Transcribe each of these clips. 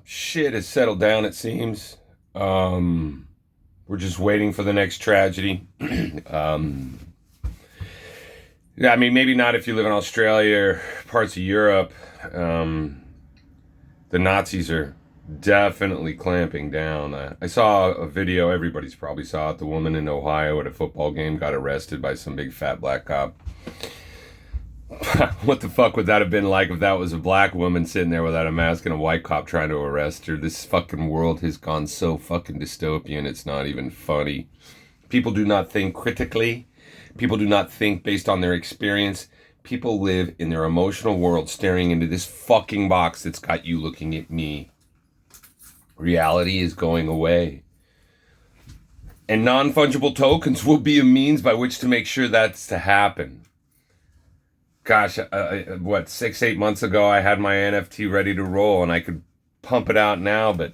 Shit has settled down, it seems. We're just waiting for the next tragedy. um, yeah, I mean, maybe not if you live in Australia or parts of Europe. Um, the Nazis are definitely clamping down. I saw a video, everybody's probably saw it. The woman in Ohio at a football game got arrested by some big fat black cop. What the fuck would that have been like if that was a black woman sitting there without a mask and a white cop trying to arrest her? This fucking world has gone so fucking dystopian, it's not even funny. People do not think critically. People do not think based on their experience. People live in their emotional world staring into this fucking box that's got you looking at me. Reality is going away. And non-fungible tokens will be a means by which to make sure that's to happen. Gosh, 6-8 months ago, I had my NFT ready to roll and I could pump it out now, but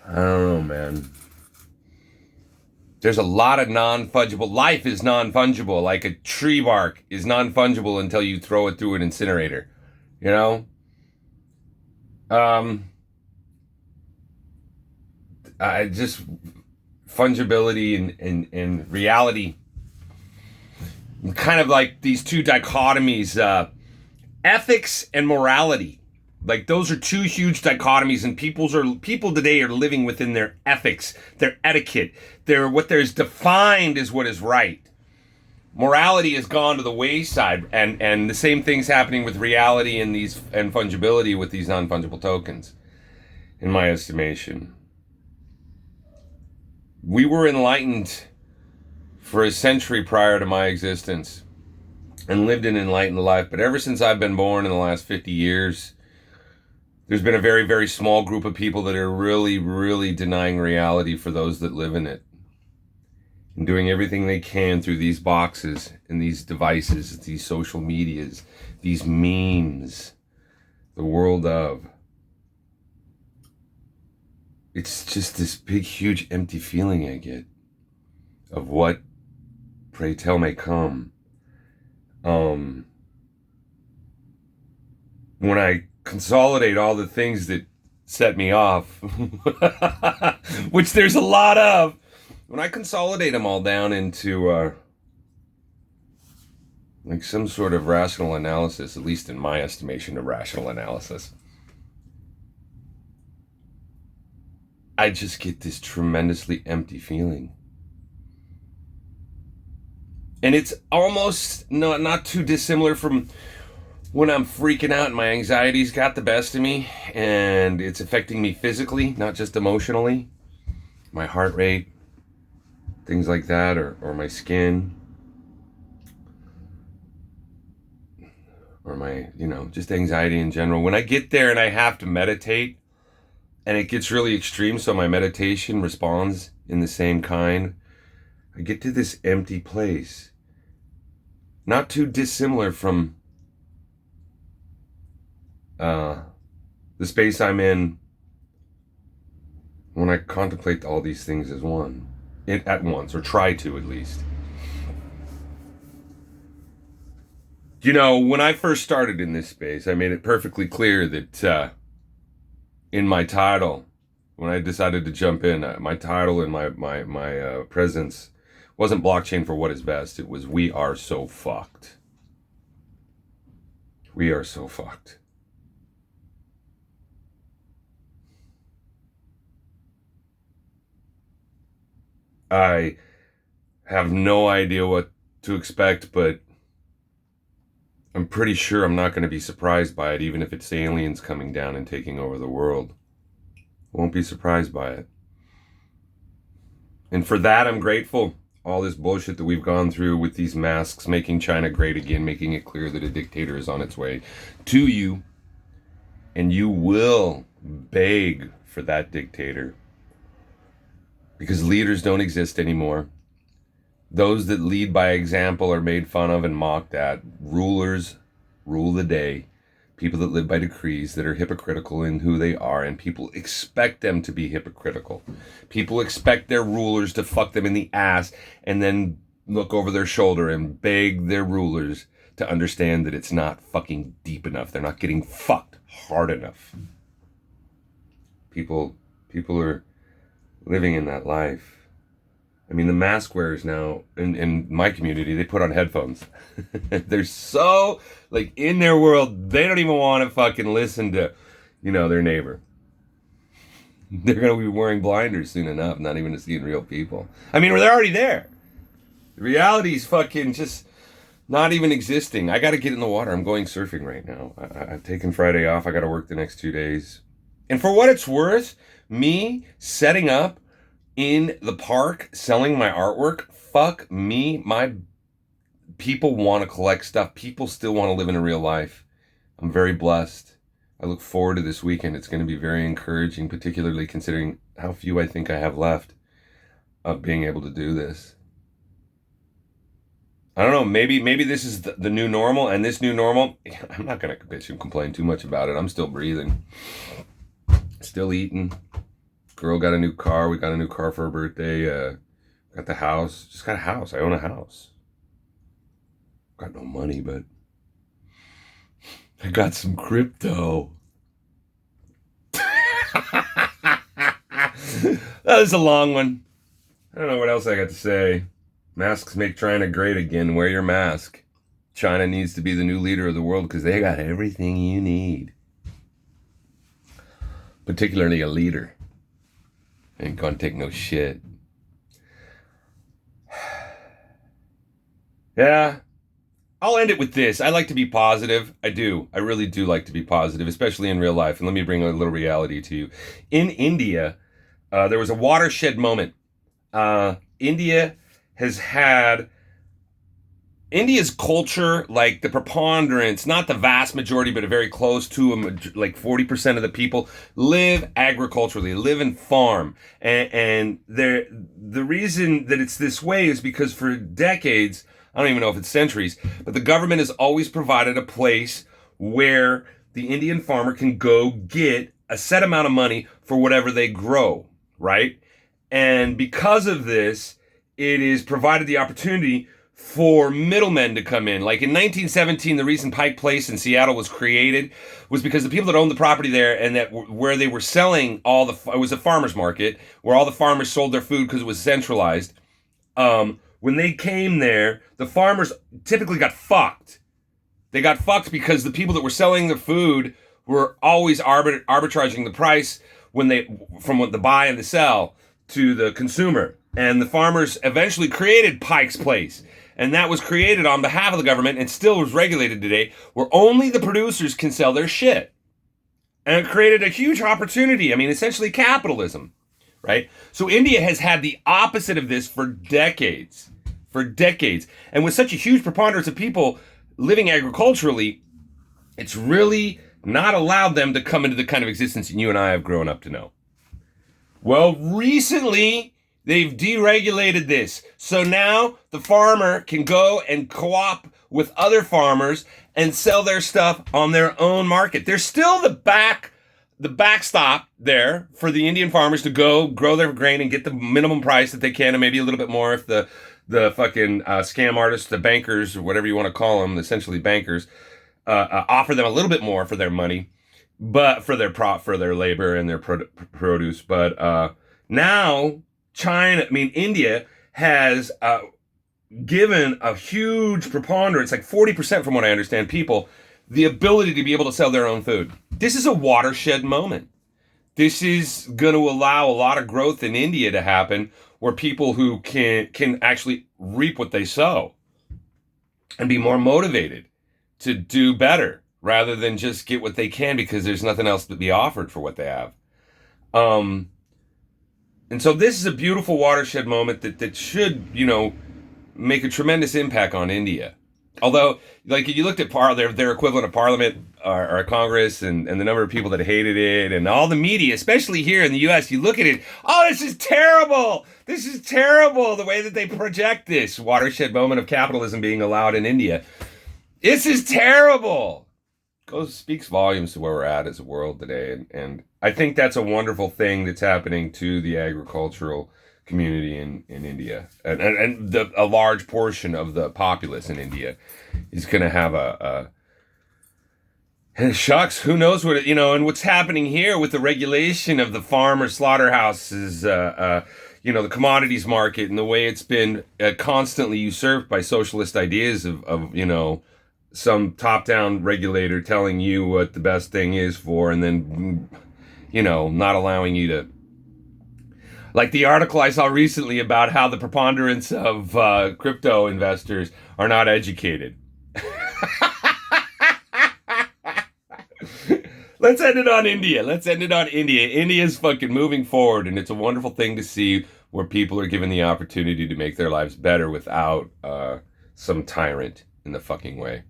I don't know, man. There's a lot of non-fungible. Life is non-fungible. Like a tree bark is non-fungible until you throw it through an incinerator, you know? I just fungibility and reality. Kind of like these two dichotomies, ethics and morality. Like those are two huge dichotomies, and people today are living within their ethics, their etiquette, what there's defined as what is right. Morality has gone to the wayside, and the same thing's happening with reality and fungibility with these non-fungible tokens, in my estimation. We were enlightened for a century prior to my existence and lived an enlightened life. But ever since I've been born in the last 50 years, there's been a very, very small group of people that are really, really denying reality for those that live in it. And doing everything they can through these boxes and these devices, these social medias, these memes, the world of. It's just this big, huge, empty feeling I get of what, pray tell, may come. When I consolidate all the things that set me off, which there's a lot of, when I consolidate them all down into like some sort of rational analysis, at least in my estimation of rational analysis, I just get this tremendously empty feeling. And it's almost not too dissimilar from when I'm freaking out and my anxiety's got the best of me and it's affecting me physically, not just emotionally. My heart rate, things like that, or my skin, or my, just anxiety in general. When I get there and I have to meditate and it gets really extreme, so my meditation responds in the same kind, I get to this empty place. Not too dissimilar from the space I'm in when I contemplate all these things as one, at once, or try to at least. When I first started in this space, I made it perfectly clear that in my title, when I decided to jump in, my title and my presence wasn't blockchain for what is best. It was we are so fucked. We are so fucked. I have no idea what to expect, but I'm pretty sure I'm not going to be surprised by it, even if it's aliens coming down and taking over the world. Won't be surprised by it. And for that, I'm grateful. All this bullshit that we've gone through with these masks, making China great again, making it clear that a dictator is on its way to you, and you will beg for that dictator, because leaders don't exist anymore. Those that lead by example are made fun of and mocked at. Rulers rule the day. People that live by decrees that are hypocritical in who they are, and people expect them to be hypocritical. People expect their rulers to fuck them in the ass and then look over their shoulder and beg their rulers to understand that it's not fucking deep enough. They're not getting fucked hard enough. People are living in that life. I mean, the mask wearers now in my community, they put on headphones. They're so, like, in their world, they don't even want to fucking listen to, their neighbor. They're going to be wearing blinders soon enough, not even to seeing real people. I mean, they're already there. The reality's fucking just not even existing. I got to get in the water. I'm going surfing right now. I've taken Friday off. I got to work the next 2 days. And for what it's worth, me setting up in the park, selling my artwork, fuck me. My people want to collect stuff. People still want to live in a real life. I'm very blessed. I look forward to this weekend. It's going to be very encouraging, particularly considering how few I think I have left of being able to do this. I don't know, maybe this is the new normal, and this new normal, I'm not going to bitch and complain too much about it. I'm still breathing. Still eating. Girl got a new car. We got a new car for her birthday. Got the house. Just got a house. I own a house. Got no money, but I got some crypto. That was a long one. I don't know what else I got to say. Masks make China great again. Wear your mask. China needs to be the new leader of the world because they got everything you need. Particularly a leader. Ain't gonna take no shit. Yeah. I'll end it with this. I like to be positive. I do. I really do like to be positive, especially in real life. And let me bring a little reality to you. In India, there was a watershed moment. India has had India's culture, like the preponderance, not the vast majority, but a very close to like 40% of the people live agriculturally, live and farm. And the reason that it's this way is because for decades, I don't even know if it's centuries, but the government has always provided a place where the Indian farmer can go get a set amount of money for whatever they grow, right? And because of this, it is provided the opportunity for middlemen to come in. Like in 1917, the reason Pike Place in Seattle was created was because the people that owned the property there and that where they were selling it was a farmer's market where all the farmers sold their food because it was centralized. When they came there, the farmers typically got fucked. They got fucked because the people that were selling the food were always arbitraging the price from what the buy and the sell to the consumer. And the farmers eventually created Pike's Place. And that was created on behalf of the government and still is regulated today, where only the producers can sell their shit. And it created a huge opportunity. I mean, essentially capitalism, right? So India has had the opposite of this for decades. And with such a huge preponderance of people living agriculturally, it's really not allowed them to come into the kind of existence you and I have grown up to know. Well, recently, they've deregulated this. So now the farmer can go and co-op with other farmers and sell their stuff on their own market. There's still the backstop there for the Indian farmers to go grow their grain and get the minimum price that they can, and maybe a little bit more if the fucking scam artists, the bankers, or whatever you want to call them, essentially bankers, offer them a little bit more for their money, but for their labor and their produce. But now India has given a huge preponderance, like 40% from what I understand, people, the ability to be able to sell their own food. This is a watershed moment. This is going to allow a lot of growth in India to happen where people who can actually reap what they sow and be more motivated to do better rather than just get what they can because there's nothing else to be offered for what they have. And so this is a beautiful watershed moment that should, make a tremendous impact on India. Although, like, if you looked at their equivalent of Parliament or Congress and the number of people that hated it and all the media, especially here in the U.S., you look at it, oh, this is terrible. This is terrible, the way that they project this watershed moment of capitalism being allowed in India. This is terrible. Speaks volumes to where we're at as a world today. And I think that's a wonderful thing that's happening to the agricultural community in India, and a large portion of the populace in India is going to have and shucks, who knows what and what's happening here with the regulation of the farmer slaughterhouses, the commodities market, and the way it's been constantly usurped by socialist ideas of some top-down regulator telling you what the best thing is for, and then not allowing you to. Like the article I saw recently about how the preponderance of crypto investors are not educated. Let's end it on India. India's fucking moving forward, and it's a wonderful thing to see where people are given the opportunity to make their lives better without some tyrant in the fucking way.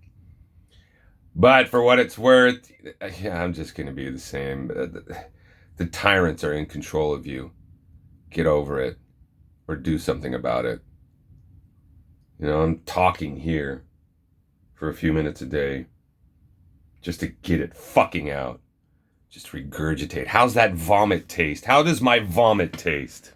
But for what it's worth, I'm just going to be the same. The tyrants are in control of you. Get over it, or do something about it. I'm talking here for a few minutes a day just to get it fucking out. Just regurgitate. How's that vomit taste? How does my vomit taste?